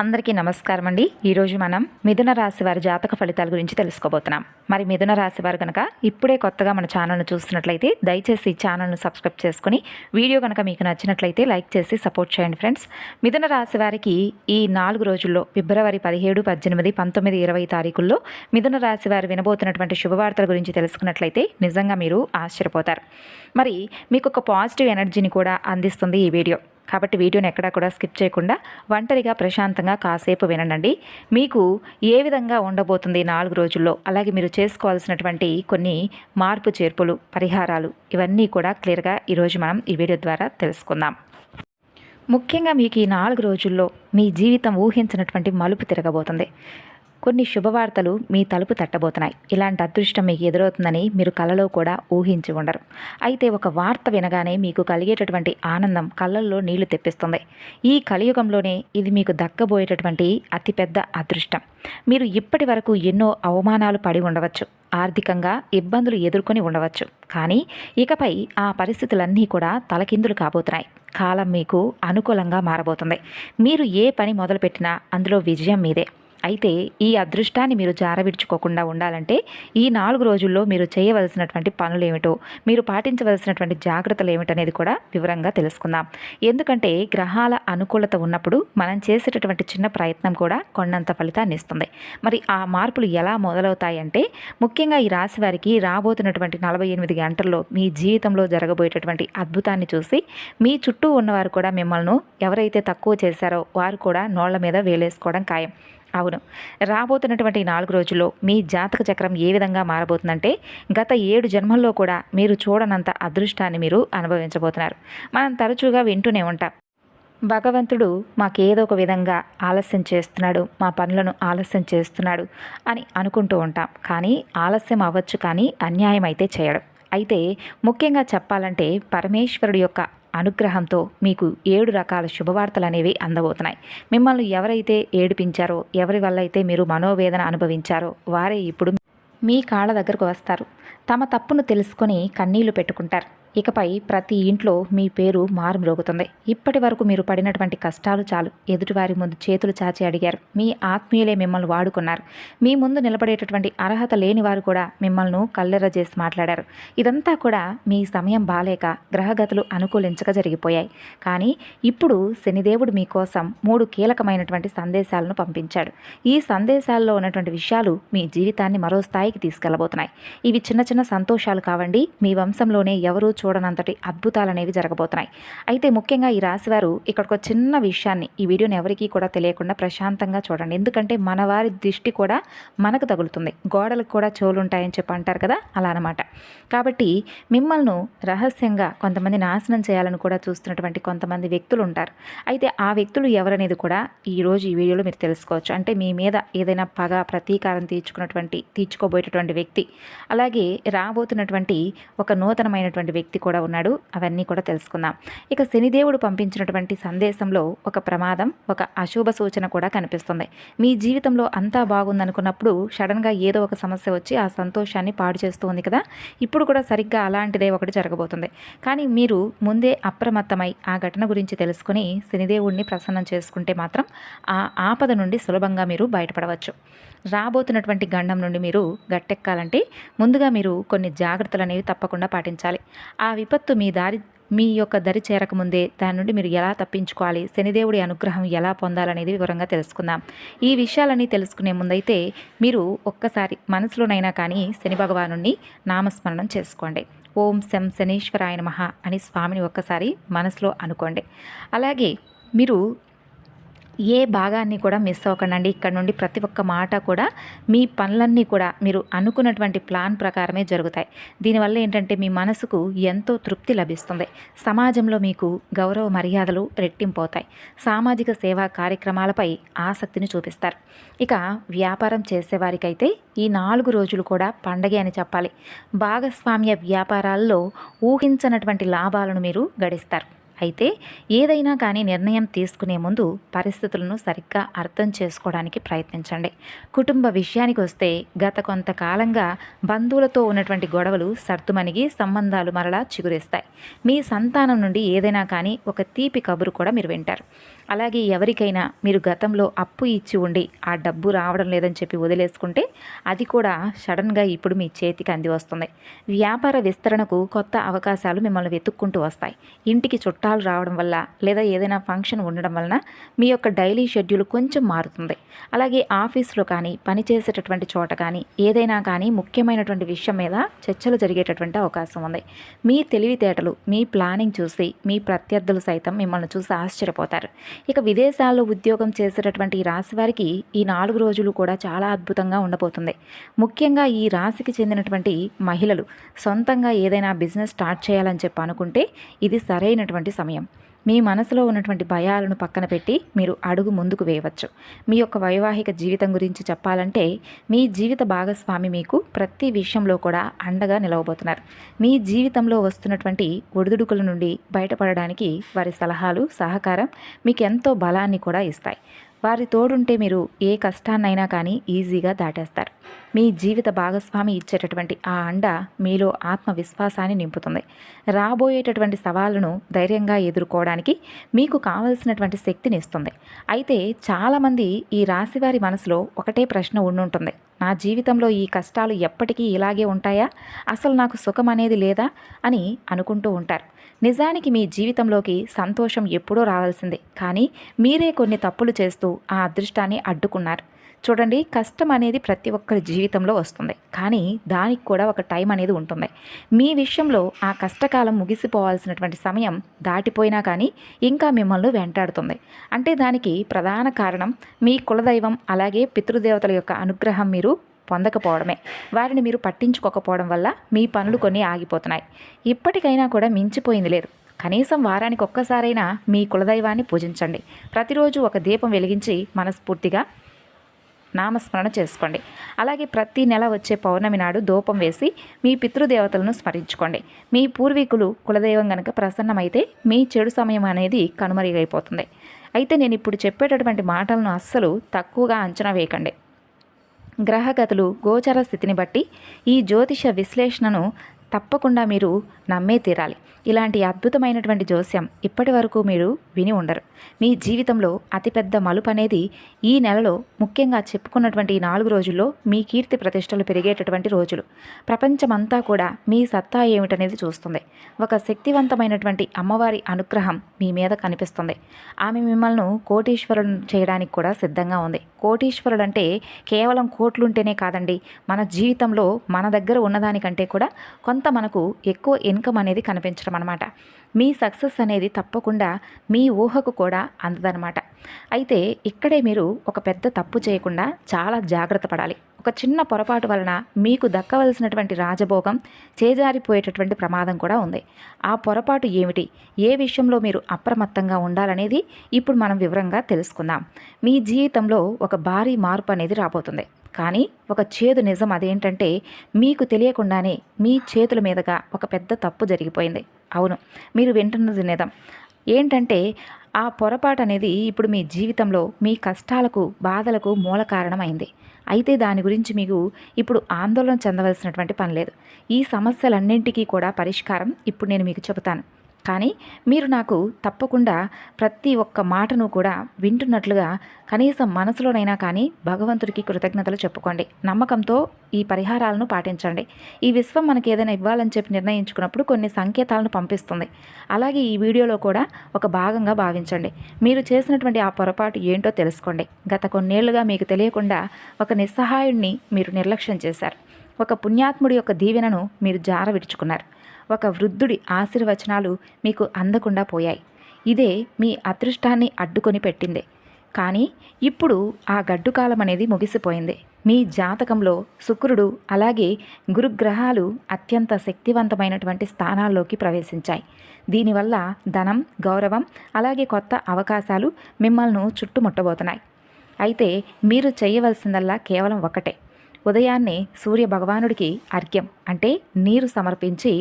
అందరికీ నమస్కారం అండి. ఈరోజు మనం మిథున రాశి వారి జాతక ఫలితాల గురించి తెలుసుకోబోతున్నాం. మరి మిథున రాశి వారు కనుక ఇప్పుడే కొత్తగా మన ఛానల్ను చూస్తున్నట్లయితే దయచేసి ఈ ఛానల్ను సబ్స్క్రైబ్ చేసుకుని వీడియో కనుక మీకు నచ్చినట్లయితే లైక్ చేసి సపోర్ట్ చేయండి ఫ్రెండ్స్. మిథున రాశి వారికి ఈ 4 రోజుల్లో ఫిబ్రవరి 17, 18, 19, 20 తారీఖుల్లో మిథున రాశి వారు వినబోతున్నటువంటి శుభవార్తల గురించి తెలుసుకున్నట్లయితే నిజంగా మీరు ఆశ్చర్యపోతారు. మరి మీకు ఒక పాజిటివ్ ఎనర్జీని కూడా అందిస్తుంది ఈ వీడియో. కాబట్టి వీడియోని ఎక్కడా కూడా స్కిప్ చేయకుండా ఒంటరిగా ప్రశాంతంగా కాసేపు వినండి. మీకు ఏ విధంగా ఉండబోతుంది 4 రోజుల్లో, అలాగే మీరు చేసుకోవాల్సినటువంటి కొన్ని మార్పు చేర్పులు, పరిహారాలు ఇవన్నీ కూడా క్లియర్గా ఈరోజు మనం ఈ వీడియో ద్వారా తెలుసుకుందాం. ముఖ్యంగా మీకు ఈ 4 రోజుల్లో మీ జీవితం ఊహించినటువంటి మలుపు తిరగబోతుంది. కొన్ని శుభవార్తలు మీ తలుపు తట్టబోతున్నాయి. ఇలాంటి అదృష్టం మీకు ఎదురవుతుందని మీరు కలలో కూడా ఊహించి ఉండరు. అయితే ఒక వార్త వినగానే మీకు కలిగేటటువంటి ఆనందం కళ్ళల్లో నీళ్లు తెప్పిస్తుంది. ఈ కలియుగంలోనే ఇది మీకు దక్కబోయేటటువంటి అతిపెద్ద అదృష్టం. మీరు ఇప్పటి వరకు ఎన్నో అవమానాలు పడి ఉండవచ్చు, ఆర్థికంగా ఇబ్బందులు ఎదుర్కొని ఉండవచ్చు. కానీ ఇకపై ఆ పరిస్థితులన్నీ కూడా తలకిందులు కాబోతున్నాయి. కాలం మీకు అనుకూలంగా మారబోతుంది. మీరు ఏ పని మొదలుపెట్టినా అందులో విజయం మీదే. అయితే ఈ అదృష్టాన్ని మీరు జారవిడ్చుకోకుండా ఉండాలంటే ఈ 4 రోజుల్లో మీరు చేయవలసినటువంటి పనులు ఏమిటో, మీరు పాటించవలసినటువంటి జాగ్రత్తలు ఏమిటనేది కూడా వివరంగా తెలుసుకుందాం. ఎందుకంటే గ్రహాల అనుకూలత ఉన్నప్పుడు మనం చేసేటటువంటి చిన్న ప్రయత్నం కూడా కొండంత ఫలితాన్ని ఇస్తుంది. మరి ఆ మార్పులు ఎలా మొదలవుతాయంటే, ముఖ్యంగా ఈ రాశి వారికి రాబోతున్నటువంటి 48 గంటల్లో మీ జీవితంలో జరగబోయేటటువంటి అద్భుతాన్ని చూసి మీ చుట్టూ ఉన్నవారు కూడా మిమ్మల్ని ఎవరైతే తక్కువ చేశారో వారు కూడా నోళ్ల మీద వేలేసుకోవడం ఖాయం. అవును, రాబోతున్నటువంటి 4 రోజుల్లో మీ జాతక చక్రం ఏ విధంగా మారబోతుందంటే, గత 7 జన్మల్లో కూడా మీరు చూడనంత అదృష్టాన్ని మీరు అనుభవించబోతున్నారు. మనం తరచుగా వింటూనే ఉంటాం, భగవంతుడు మాకేదో ఒక విధంగా ఆలస్యం చేస్తున్నాడు, మా పనులను ఆలస్యం చేస్తున్నాడు అని అనుకుంటూ ఉంటాం. కానీ ఆలస్యం అవ్వచ్చు, కానీ అన్యాయం అయితే చేయడం. అయితే ముఖ్యంగా చెప్పాలంటే పరమేశ్వరుడి యొక్క అనుగ్రహంతో మీకు 7 రకాల శుభవార్తలు అనేవి అందబోతున్నాయి. మిమ్మల్ని ఎవరైతే ఏడిపించారో, ఎవరి వల్ల అయితే మీరు మనోవేదన అనుభవించారో వారే ఇప్పుడు మీ కాళ్ళ దగ్గరకు వస్తారు. తమ తప్పును తెలుసుకొని కన్నీళ్లు పెట్టుకుంటారు. ఇకపై ప్రతి ఇంట్లో మీ పేరు మారుమ్రోగుతుంది. ఇప్పటి వరకు మీరు పడినటువంటి కష్టాలు చాలు. ఎదుటివారి ముందు చేతులు చాచి అడిగారు. మీ ఆత్మీయులే మిమ్మల్ని వాడుకున్నారు. మీ ముందు నిలబడేటటువంటి అర్హత లేని వారు కూడా మిమ్మల్ని కల్లెర్ర చేసి మాట్లాడారు. ఇదంతా కూడా మీ సమయం బాలేక గ్రహగతులు అనుకూలించక జరిగిపోయాయి. కానీ ఇప్పుడు శనిదేవుడు మీకోసం 3 కీలకమైనటువంటి సందేశాలను పంపించాడు. ఈ సందేశాల్లో ఉన్నటువంటి విషయాలు మీ జీవితాన్ని మరో స్థాయికి తీసుకెళ్లబోతున్నాయి. ఇవి చిన్న చిన్న సంతోషాలు కావండి. మీ వంశంలోనే ఎవరూ చూడనంతటి అద్భుతాలు అనేవి జరగబోతున్నాయి. అయితే ముఖ్యంగా ఈ రాశివారు ఇక్కడికి ఒక చిన్న విషయాన్ని, ఈ వీడియోని ఎవరికీ కూడా తెలియకుండా ప్రశాంతంగా చూడండి. ఎందుకంటే మన వారి దృష్టి కూడా మనకు తగులుతుంది. గోడలకు కూడా చెవులు ఉంటాయని చెప్పి అంటారు కదా, అలా అనమాట. కాబట్టి మిమ్మల్ని రహస్యంగా కొంతమంది నాశనం చేయాలని కూడా చూస్తున్నటువంటి కొంతమంది వ్యక్తులు ఉంటారు. అయితే ఆ వ్యక్తులు ఎవరనేది కూడా ఈరోజు ఈ వీడియోలో మీరు తెలుసుకోవచ్చు. అంటే మీ మీద ఏదైనా పగ, ప్రతీకారం తీర్చుకోబోయేటటువంటి వ్యక్తి, అలాగే రాబోతున్నటువంటి ఒక నూతనమైనటువంటి వ్యక్తి కూడా ఉన్నాడు. అవన్నీ కూడా తెలుసుకుందాం. ఇక శనిదేవుడు పంపించినటువంటి సందేశంలో ఒక ప్రమాదం, ఒక అశుభ సూచన కూడా కనిపిస్తుంది. మీ జీవితంలో అంతా బాగుందనుకున్నప్పుడు సడన్గా ఏదో ఒక సమస్య వచ్చి ఆ సంతోషాన్ని పాడు చేస్తూ ఉంది కదా, ఇప్పుడు కూడా సరిగ్గా అలాంటిదే ఒకటి జరగబోతుంది. కానీ మీరు ముందే అప్రమత్తమై ఆ ఘటన గురించి తెలుసుకుని శనిదేవుడిని ప్రసన్నం చేసుకుంటే మాత్రం ఆ ఆపద నుండి సులభంగా మీరు బయటపడవచ్చు. రాబోతున్నటువంటి గండం నుండి మీరు గట్టెక్కాలంటే ముందుగా మీరు కొన్ని జాగ్రత్తలు అనేవి తప్పకుండా పాటించాలి. ఆ విపత్తు మీ యొక్క దరి చేరకముందే దాని నుండి మీరు ఎలా తప్పించుకోవాలి, శనిదేవుడి అనుగ్రహం ఎలా పొందాలనేది వివరంగా తెలుసుకుందాం. ఈ విషయాలన్నీ తెలుసుకునే ముందైతే మీరు ఒక్కసారి మనసులోనైనా కానీ శని భగవానుని నామస్మరణం చేసుకోండి. ఓం శం శనీశ్వరాయ నమః అని స్వామిని ఒక్కసారి మనసులో అనుకోండి. అలాగే మీరు ఏ భాగాన్ని కూడా మిస్ అవ్వకండి. ఇక్కడ నుండి ప్రతి ఒక్క మాట కూడా మీ పనులన్నీ కూడా మీరు అనుకున్నటువంటి ప్లాన్ ప్రకారమే జరుగుతాయి. దీనివల్ల ఏంటంటే మీ మనసుకు ఎంతో తృప్తి లభిస్తుంది. సమాజంలో మీకు గౌరవ మర్యాదలు రెట్టింపోతాయి. సామాజిక సేవా కార్యక్రమాలపై ఆసక్తిని చూపిస్తారు. ఇక వ్యాపారం చేసేవారికైతే ఈ 4 రోజులు కూడా పండగే అని చెప్పాలి. భాగస్వామ్య వ్యాపారాల్లో ఊహించనటువంటి లాభాలను మీరు గడిస్తారు. అయితే ఏదైనా కానీ నిర్ణయం తీసుకునే ముందు పరిస్థితులను సరిగ్గా అర్థం చేసుకోవడానికి ప్రయత్నించండి. కుటుంబ విషయానికి వస్తే గత కొంతకాలంగా బంధువులతో ఉన్నటువంటి గొడవలు సర్దుమణిగి సంబంధాలు మరలా చిగురిస్తాయి. మీ సంతానం నుండి ఏదైనా కానీ ఒక తీపి కబురు కూడా మీరు వింటారు. అలాగే ఎవరికైనా మీరు గతంలో అప్పు ఇచ్చి ఉండి ఆ డబ్బు రావడం లేదని చెప్పి వదిలేసుకుంటే అది కూడా సడన్గా ఇప్పుడు మీ చేతికి అంది వస్తుంది. వ్యాపార విస్తరణకు కొత్త అవకాశాలు మిమ్మల్ని వెతుక్కుంటూ వస్తాయి. ఇంటికి చుట్టాలు రావడం వల్ల లేదా ఏదైనా ఫంక్షన్ ఉండడం వలన మీ యొక్క డైలీ షెడ్యూల్ కొంచెం మారుతుంది. అలాగే ఆఫీస్లో కానీ పనిచేసేటటువంటి చోట కానీ ఏదైనా కానీ ముఖ్యమైనటువంటి విషయం మీద చర్చలు జరిగేటటువంటి అవకాశం ఉంది. మీ తెలివితేటలు మీ ప్లానింగ్ చూసి మీ ప్రత్యర్థులు సైతం మిమ్మల్ని చూసి ఆశ్చర్యపోతారు. ఇక విదేశాల్లో ఉద్యోగం చేసేటటువంటి ఈ రాశి వారికి ఈ 4 రోజులు కూడా చాలా అద్భుతంగా ఉండబోతుంది. ముఖ్యంగా ఈ రాశికి చెందినటువంటి మహిళలు సొంతంగా ఏదైనా బిజినెస్ స్టార్ట్ చేయాలని చెప్పి అనుకుంటే ఇది సరైనటువంటి సమయం. మీ మనసులో ఉన్నటువంటి భయాలను పక్కన పెట్టి మీరు అడుగు ముందుకు వేయవచ్చు. మీ యొక్క వైవాహిక జీవితం గురించి చెప్పాలంటే మీ జీవిత భాగస్వామి మీకు ప్రతి విషయంలో కూడా అండగా నిలవబోతున్నారు. మీ జీవితంలో వస్తున్నటువంటి ఒడిదుడుకుల నుండి బయటపడడానికి వారి సలహాలు సహకారం మీకు ఎంతో బలాన్ని కూడా ఇస్తాయి. వారి తోడుంటే మీరు ఏ కష్టాన్నైనా కానీ ఈజీగా దాటేస్తారు. మీ జీవిత భాగస్వామి ఇచ్చేటటువంటి ఆ అండ మీలో ఆత్మవిశ్వాసాన్ని నింపుతుంది. రాబోయేటటువంటి సవాళ్ళను ధైర్యంగా ఎదుర్కోవడానికి మీకు కావలసినటువంటి శక్తిని ఇస్తుంది. అయితే చాలామంది ఈ రాశివారి మనసులో ఒకటే ప్రశ్న ఉండుంటుంది. నా జీవితంలో ఈ కష్టాలు ఎప్పటికీ ఇలాగే ఉంటాయా, అసలు నాకు సుఖం అనేది లేదా అని అనుకుంటూ ఉంటారు. నిజానికి మీ జీవితంలోకి సంతోషం ఎప్పుడో రావాల్సిందే, కానీ మీరే కొన్ని తప్పులు చేస్తూ ఆ అదృష్టాన్ని అడ్డుకున్నారు. చూడండి, కష్టం అనేది ప్రతి ఒక్కరి జీవితంలో వస్తుంది, కానీ దానికి కూడా ఒక టైం అనేది ఉంటుంది. మీ విషయంలో ఆ కష్టకాలం ముగిసిపోవాల్సినటువంటి సమయం దాటిపోయినా కానీ ఇంకా మిమ్మల్ని వెంటాడుతుంది. అంటే దానికి ప్రధాన కారణం మీ కులదైవం అలాగే పితృదేవతల యొక్క అనుగ్రహం మీరు పొందకపోవడమే. వారిని మీరు పట్టించుకోకపోవడం వల్ల మీ పనులు కొన్ని ఆగిపోతున్నాయి. ఇప్పటికైనా కూడా మించిపోయింది లేదు. కనీసం వారానికి ఒక్కసారైనా మీ కులదైవాన్ని పూజించండి. ప్రతిరోజు ఒక దీపం వెలిగించి మనస్ఫూర్తిగా నామస్మరణ చేసుకోండి. అలాగే ప్రతి నెల వచ్చే పౌర్ణమి నాడు ధూపం వేసి మీ పితృదేవతలను స్మరించుకోండి. మీ పూర్వీకులు కులదైవం గనక ప్రసన్నమైతే మీ చెడు సమయం అనేది కనుమరుగైపోతుంది. అయితే నేను ఇప్పుడు చెప్పేటటువంటి మాటలను అస్సలు తక్కువగా అంచనా వేయకండి. గ్రహగతులు గోచర స్థితిని బట్టి ఈ జ్యోతిష విశ్లేషణను తప్పకుండా మీరు నమ్మే తీరాలి. ఇలాంటి అద్భుతమైనటువంటి జోస్యం ఇప్పటి వరకు మీరు విని ఉండరు. మీ జీవితంలో అతిపెద్ద మలుపు అనేది ఈ నెలలో ముఖ్యంగా చెప్పుకున్నటువంటి ఈ 4 రోజుల్లో మీ కీర్తి ప్రతిష్టలు పెరిగేటటువంటి రోజులు. ప్రపంచమంతా కూడా మీ సత్తా ఏమిటనేది చూస్తుంది. ఒక శక్తివంతమైనటువంటి అమ్మవారి అనుగ్రహం మీ మీద కనిపిస్తుంది. ఆమె మిమ్మల్ని కోటీశ్వరులను చేయడానికి కూడా సిద్ధంగా ఉంది. కోటీశ్వరుడు అంటే కేవలం కోట్లుంటేనే కాదండి, మన జీవితంలో మన దగ్గర ఉన్నదానికంటే కూడా కొంత మనకు ఎక్కువ ఇన్కమ్ అనేది కనిపించడం అనమాట. మీ సక్సెస్ అనేది తప్పకుండా మీ ఊహకు కూడా అందదనమాట. అయితే ఇక్కడే మీరు ఒక పెద్ద తప్పు చేయకుండా చాలా జాగ్రత్త పడాలి. ఒక చిన్న పొరపాటు వలన మీకు దక్కవలసినటువంటి రాజభోగం చేజారిపోయేటటువంటి ప్రమాదం కూడా ఉంది. ఆ పొరపాటు ఏమిటి, ఏ విషయంలో మీరు అప్రమత్తంగా ఉండాలనేది ఇప్పుడు మనం వివరంగా తెలుసుకుందాం. మీ జీవితంలో ఒక భారీ మార్పు అనేది రాబోతుంది. కానీ ఒక చేదు నిజం అదేంటంటే మీకు తెలియకుండానే మీ చేతుల మీదుగా ఒక పెద్ద తప్పు జరిగిపోయింది. అవును, మీరు వింటున్నది నిజం. ఏంటంటే ఆ పొరపాటు అనేది ఇప్పుడు మీ జీవితంలో మీ కష్టాలకు బాధలకు మూల కారణమైంది. అయితే దాని గురించి మీకు ఇప్పుడు ఆందోళన చెందవలసినటువంటి పని లేదు. ఈ సమస్యలన్నింటికీ కూడా పరిష్కారం ఇప్పుడు నేను మీకు చెబుతాను. కానీ మీరు నాకు తప్పకుండా ప్రతి ఒక్క మాటను కూడా వింటున్నట్లుగా కనీసం మనసులోనైనా కానీ భగవంతుడికి కృతజ్ఞతలు చెప్పుకోండి. నమ్మకంతో ఈ పరిహారాలను పాటించండి. ఈ విశ్వం మనకి ఏదైనా ఇవ్వాలని చెప్పి నిర్ణయించుకున్నప్పుడు కొన్ని సంకేతాలను పంపిస్తుంది. అలాగే ఈ వీడియోలో కూడా ఒక భాగంగా భావించండి. మీరు చేసినటువంటి ఆ పొరపాటు ఏంటో తెలుసుకోండి. గత కొన్నేళ్లుగా మీకు తెలియకుండా ఒక నిస్సహాయుడిని మీరు నిర్లక్ష్యం చేశారు. ఒక పుణ్యాత్ముడి యొక్క దీవెనను మీరు జార విడుచుకున్నారు. ఒక వృద్ధుడి ఆశీర్వచనాలు మీకు అందకుండా పోయాయి. ఇదే మీ అదృష్టాన్ని అడ్డుకొని పెట్టింది. కానీ ఇప్పుడు ఆ గడ్డు కాలం అనేది ముగిసిపోయింది. మీ జాతకంలో శుక్రుడు అలాగే గురుగ్రహాలు అత్యంత శక్తివంతమైనటువంటి స్థానాల్లోకి ప్రవేశించాయి. దీనివల్ల ధనం, గౌరవం అలాగే కొత్త అవకాశాలు మిమ్మల్ని చుట్టుముట్టబోతున్నాయి. అయితే మీరు చేయవలసిందల్లా కేవలం ఒకటే. ఉదయాన్నే సూర్య భగవానుడికి అర్ఘ్యం అంటే నీరు సమర్పించి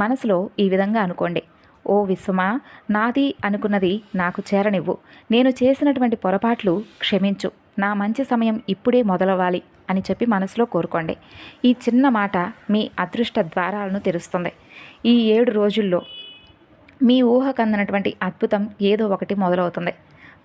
మనసులో ఈ విధంగా అనుకోండి. ఓ విశ్వమా, నాది అనుకున్నది నాకు చేరనివ్వు. నేను చేసినటువంటి పొరపాట్లు క్షమించు. నా మంచి సమయం ఇప్పుడే మొదలవ్వాలి అని చెప్పి మనసులో కోరుకోండి. ఈ చిన్న మాట మీ అదృష్ట ద్వారాలను తెరుస్తుంది. ఈ 7 రోజుల్లో మీ ఊహకందనటువంటి అద్భుతం ఏదో ఒకటి మొదలవుతుంది.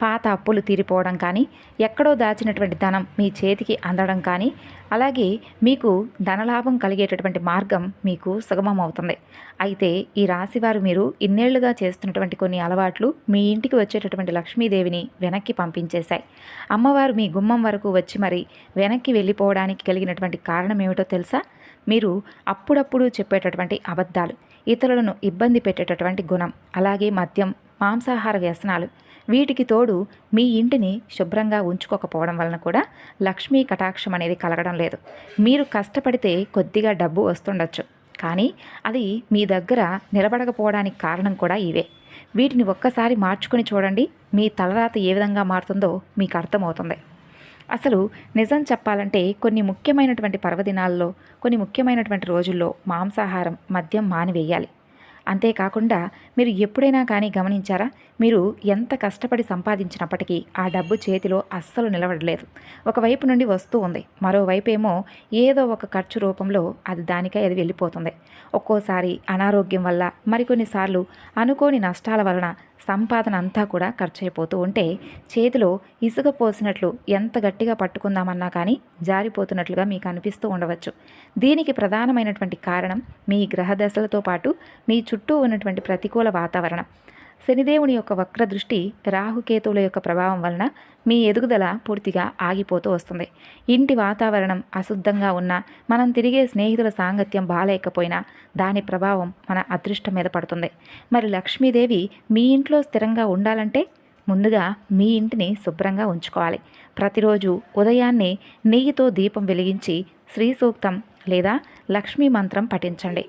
పాత అప్పులు తీరిపోవడం కానీ, ఎక్కడో దాచినటువంటి ధనం మీ చేతికి అందడం కానీ, అలాగే మీకు ధనలాభం కలిగేటటువంటి మార్గం మీకు సుగమం అవుతుంది. అయితే ఈ రాశివారు మీరు ఇన్నేళ్లుగా చేస్తున్నటువంటి కొన్ని అలవాట్లు మీ ఇంటికి వచ్చేటటువంటి లక్ష్మీదేవిని వెనక్కి పంపించేశాయి. అమ్మవారు మీ గుమ్మం వరకు వచ్చి మరి వెనక్కి వెళ్ళిపోవడానికి కలిగినటువంటి కారణం ఏమిటో తెలుసా? మీరు అప్పుడప్పుడు చెప్పేటటువంటి అబద్ధాలు, ఇతరులను ఇబ్బంది పెట్టేటటువంటి గుణం, అలాగే మద్యం, మాంసాహార వ్యసనాలు, వీటికి తోడు మీ ఇంటిని శుభ్రంగా ఉంచుకోకపోవడం వలన కూడా లక్ష్మీ కటాక్షం అనేది కలగడం లేదు. మీరు కష్టపడితే కొద్దిగా డబ్బు వస్తుండొచ్చు, కానీ అది మీ దగ్గర నిలబడకపోవడానికి కారణం కూడా ఇవే. వీటిని ఒక్కసారి మార్చుకొని చూడండి, మీ తలరాత ఏ విధంగా మారుతుందో మీకు అర్థమవుతుంది. అసలు నిజం చెప్పాలంటే కొన్ని ముఖ్యమైనటువంటి పర్వదినాల్లో, కొన్ని ముఖ్యమైనటువంటి రోజుల్లో మాంసాహారం, మద్యం మానివేయాలి. అంతేకాకుండా మీరు ఎప్పుడైనా కానీ గమనించారా? మీరు ఎంత కష్టపడి సంపాదించినప్పటికీ ఆ డబ్బు చేతిలో అస్సలు నిలబడలేదు. ఒకవైపు నుండి వస్తూ ఉంది, మరోవైపు ఏమో ఏదో ఒక ఖర్చు రూపంలో అది దానికై అది వెళ్ళిపోతుంది. ఒక్కోసారి అనారోగ్యం వల్ల, మరికొన్నిసార్లు అనుకోని నష్టాల వలన సంపాదన అంతా కూడా ఖర్చు అయిపోతూ ఉంటే చేతిలో ఇసుక పోసినట్లు ఎంత గట్టిగా పట్టుకుందామన్నా కానీ జారిపోతున్నట్లుగా మీకు అనిపిస్తూ ఉండవచ్చు. దీనికి ప్రధానమైనటువంటి కారణం మీ గ్రహ దశలతో పాటు మీ చుట్టూ ఉన్నటువంటి ప్రతికూల వాతావరణం. శనిదేవుని యొక్క వక్ర దృష్టి, రాహుకేతువుల యొక్క ప్రభావం వలన మీ ఎదుగుదల పూర్తిగా ఆగిపోతూ వస్తుంది. ఇంటి వాతావరణం అశుద్ధంగా ఉన్నా, మనం తిరిగే స్నేహితుల సాంగత్యం బాలేకపోయినా దాని ప్రభావం మన అదృష్టం మీద పడుతుంది. మరి లక్ష్మీదేవి మీ ఇంట్లో స్థిరంగా ఉండాలంటే ముందుగా మీ ఇంటిని శుభ్రంగా ఉంచుకోవాలి. ప్రతిరోజు ఉదయాన్నే నెయ్యితో దీపం వెలిగించి శ్రీ సూక్తం లేదా లక్ష్మీ మంత్రం పఠించండి.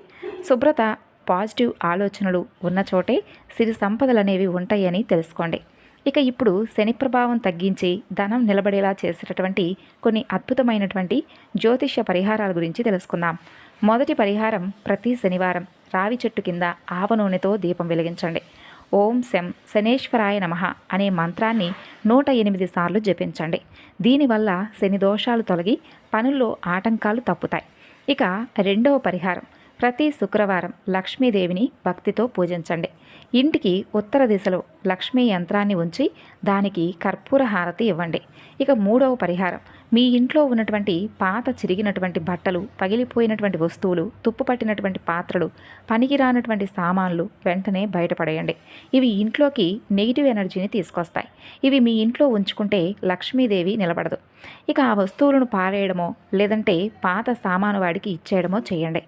శుభ్రత, పాజిటివ్ ఆలోచనలు ఉన్న చోటే సిరి సంపదలు అనేవి ఉంటాయని తెలుసుకోండి. ఇక ఇప్పుడు శని ప్రభావం తగ్గించి ధనం నిలబడేలా చేసేటటువంటి కొన్ని అద్భుతమైనటువంటి జ్యోతిష్య పరిహారాల గురించి తెలుసుకుందాం. మొదటి పరిహారం, ప్రతి శనివారం రావి చెట్టు కింద ఆవ నూనెతో దీపం వెలిగించండి. ఓం శం శనేశ్వరాయ నమః అనే మంత్రాన్ని 108 సార్లు జపించండి. దీనివల్ల శని దోషాలు తొలగి పనుల్లో ఆటంకాలు తప్పుతాయి. ఇక రెండవ పరిహారం, ప్రతి శుక్రవారం లక్ష్మీదేవిని భక్తితో పూజించండి. ఇంటికి ఉత్తర దిశలో లక్ష్మీ యంత్రాన్ని ఉంచి దానికి కర్పూర హారతి ఇవ్వండి. ఇక మూడవ పరిహారం, మీ ఇంట్లో ఉన్నటువంటి పాత చిరిగినటువంటి బట్టలు, పగిలిపోయినటువంటి వస్తువులు, తుప్పు పట్టినటువంటి పాత్రలు, పనికిరానటువంటి సామాన్లు వెంటనే బయటపడేయండి. ఇవి ఇంట్లోకి నెగిటివ్ ఎనర్జీని తీసుకొస్తాయి. ఇవి మీ ఇంట్లో ఉంచుకుంటే లక్ష్మీదేవి నిలబడదు. ఇక ఆ వస్తువులను పారేయడమో లేదంటే పాత సామాను వాడికి ఇచ్చేయడమో చేయండి.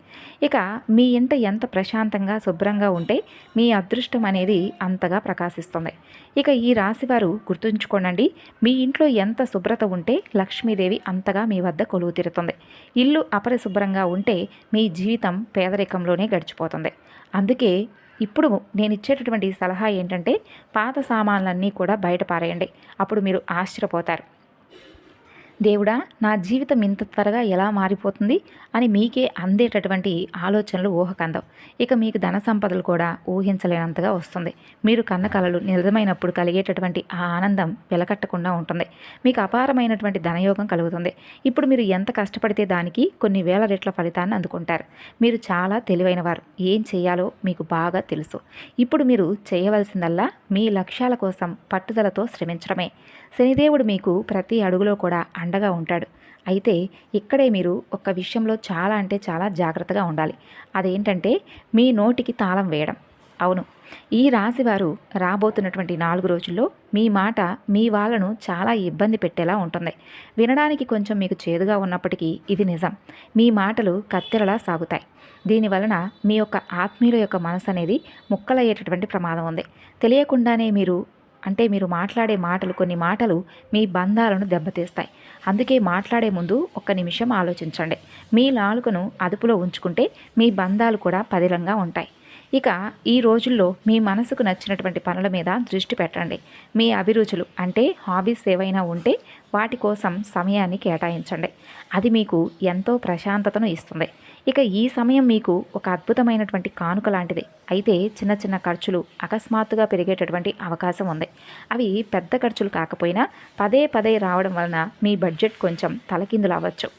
ఇక మీ ఇంట ఎంత ప్రశాంతంగా శుభ్రంగా ఉంటే మీ అదృష్టం అనేది అంతగా ప్రకాశిస్తుంది. ఇక ఈ రాశివారు గుర్తుంచుకోనండి, మీ ఇంట్లో ఎంత శుభ్రత ఉంటే లక్ష్మీదేవి అంతగా మీ వద్ద కొలువు తీరుతుంది. ఇల్లు అపరిశుభ్రంగా ఉంటే మీ జీవితం పేదరికంలోనే గడిచిపోతుంది. అందుకే ఇప్పుడు నేను ఇచ్చేటటువంటి సలహా ఏంటంటే, పాత సామాన్లన్నీ కూడా బయట పారేయండి. అప్పుడు మీరు ఆశ్చర్యపోతారు, దేవుడా, నా జీవితం ఇంత త్వరగా ఎలా మారిపోతుంది అని మీకే అందేటటువంటి ఆలోచనలు ఊహకందవు. ఇక మీకు ధన సంపదలు కూడా ఊహించలేనంతగా వస్తుంది. మీరు కన్న కలలు నిజమైనప్పుడు కలిగేటటువంటి ఆ ఆనందం వెలకట్టకుండా ఉంటుంది. మీకు అపారమైనటువంటి ధనయోగం కలుగుతుంది. ఇప్పుడు మీరు ఎంత కష్టపడితే దానికి కొన్ని వేల రెట్ల ఫలితాన్ని అందుకుంటారు. మీరు చాలా తెలివైన వారు, ఏం చేయాలో మీకు బాగా తెలుసు. ఇప్పుడు మీరు చేయవలసిందల్లా మీ లక్ష్యాల కోసం పట్టుదలతో శ్రమించడమే. శనిదేవుడు మీకు ప్రతి అడుగులో కూడా అండగా ఉంటాడు. అయితే ఇక్కడే మీరు ఒక్క విషయంలో చాలా అంటే చాలా జాగ్రత్తగా ఉండాలి. అదేంటంటే మీ నోటికి తాళం వేయడం. అవును, ఈ రాశివారు రాబోతున్నటువంటి 4 రోజుల్లో మీ మాట మీ వాళ్ళను చాలా ఇబ్బంది పెట్టేలా ఉంటుంది. వినడానికి కొంచెం మీకు చేదుగా ఉన్నప్పటికీ ఇది నిజం. మీ మాటలు కత్తెరలా సాగుతాయి. దీనివలన మీ యొక్క ఆత్మీయుల యొక్క మనసు అనేది ముక్కలయ్యేటటువంటి ప్రమాదం ఉంది. తెలియకుండానే మీరు మాట్లాడే మాటలు, కొన్ని మాటలు మీ బంధాలను దెబ్బతీస్తాయి. అందుకే మాట్లాడే ముందు ఒక్క నిమిషం ఆలోచించండి. మీ నాలుకను అదుపులో ఉంచుకుంటే మీ బంధాలు కూడా పదిలంగా ఉంటాయి. ఇక ఈ రోజుల్లో మీ మనసుకు నచ్చినటువంటి పనుల మీద దృష్టి పెట్టండి. మీ అభిరుచులు అంటే హాబీస్ ఏవైనా ఉంటే వాటి కోసం సమయాన్ని కేటాయించండి. అది మీకు ఎంతో ప్రశాంతతను ఇస్తుంది. ఇక ఈ సమయం మీకు ఒక అద్భుతమైనటువంటి కానుక లాంటిది. అయితే చిన్న చిన్న ఖర్చులు అకస్మాత్తుగా పెరిగేటటువంటి అవకాశం ఉంది. అవి పెద్ద ఖర్చులు కాకపోయినా పదే పదే రావడం వలన మీ బడ్జెట్ కొంచెం తలకిందులు అవ్వచ్చు.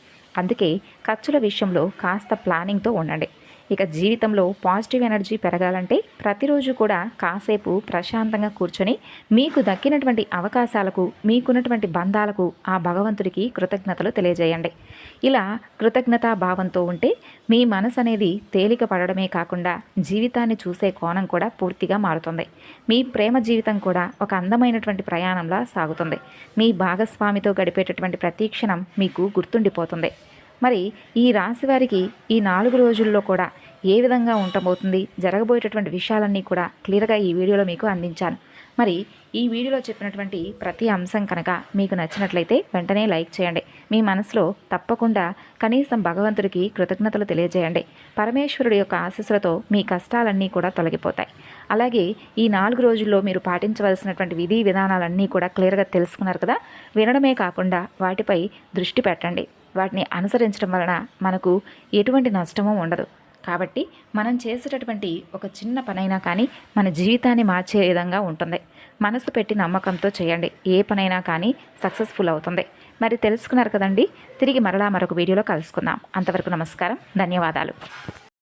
అందుకే ఖర్చుల విషయంలో కాస్త ప్లానింగ్తో ఉండండి. ఇక జీవితంలో పాజిటివ్ ఎనర్జీ పెరగాలంటే ప్రతిరోజు కూడా కాసేపు ప్రశాంతంగా కూర్చొని మీకు దక్కినటువంటి అవకాశాలకు, మీకున్నటువంటి బంధాలకు ఆ భగవంతుడికి కృతజ్ఞతలు తెలియజేయండి. ఇలా కృతజ్ఞతా భావంతో ఉంటే మీ మనసు అనేది తేలిక పడడమే కాకుండా జీవితాన్ని చూసే కోణం కూడా పూర్తిగా మారుతుంది. మీ ప్రేమ జీవితం కూడా ఒక అందమైనటువంటి ప్రయాణంలా సాగుతుంది. మీ భాగస్వామితో గడిపేటటువంటి ప్రతి క్షణం మీకు గుర్తుండిపోతుంది. మరి ఈ రాశి వారికి ఈ 4 రోజుల్లో కూడా ఏ విధంగా ఉండబోతుంది, జరగబోయేటటువంటి విషయాలన్నీ కూడా క్లియర్గా ఈ వీడియోలో మీకు అందించాను. మరి ఈ వీడియోలో చెప్పినటువంటి ప్రతి అంశం కనుక మీకు నచ్చినట్లయితే వెంటనే లైక్ చేయండి. మీ మనసులో తప్పకుండా కనీసం భగవంతుడికి కృతజ్ఞతలు తెలియజేయండి. పరమేశ్వరుడి యొక్క ఆశీస్సులతో మీ కష్టాలన్నీ కూడా తొలగిపోతాయి. అలాగే ఈ 4 రోజుల్లో మీరు పాటించవలసినటువంటి విధి విధానాలన్నీ కూడా క్లియర్గా తెలుసుకున్నారు కదా. వినడమే కాకుండా వాటిపై దృష్టి పెట్టండి. వాటిని అనుసరించడం వలన మనకు ఎటువంటి నష్టమూ ఉండదు. కాబట్టి మనం చేసేటటువంటి ఒక చిన్న పనైనా కానీ మన జీవితాన్ని మార్చే విధంగా ఉంటుంది. మనసు పెట్టి నమ్మకంతో చేయండి. ఏ పనైనా కానీ సక్సెస్ఫుల్ అవుతుంది. మరి తెలుసుకున్నారు కదండి. తిరిగి మరలా మరొక వీడియోలో కలుసుకుందాం. అంతవరకు నమస్కారం, ధన్యవాదాలు.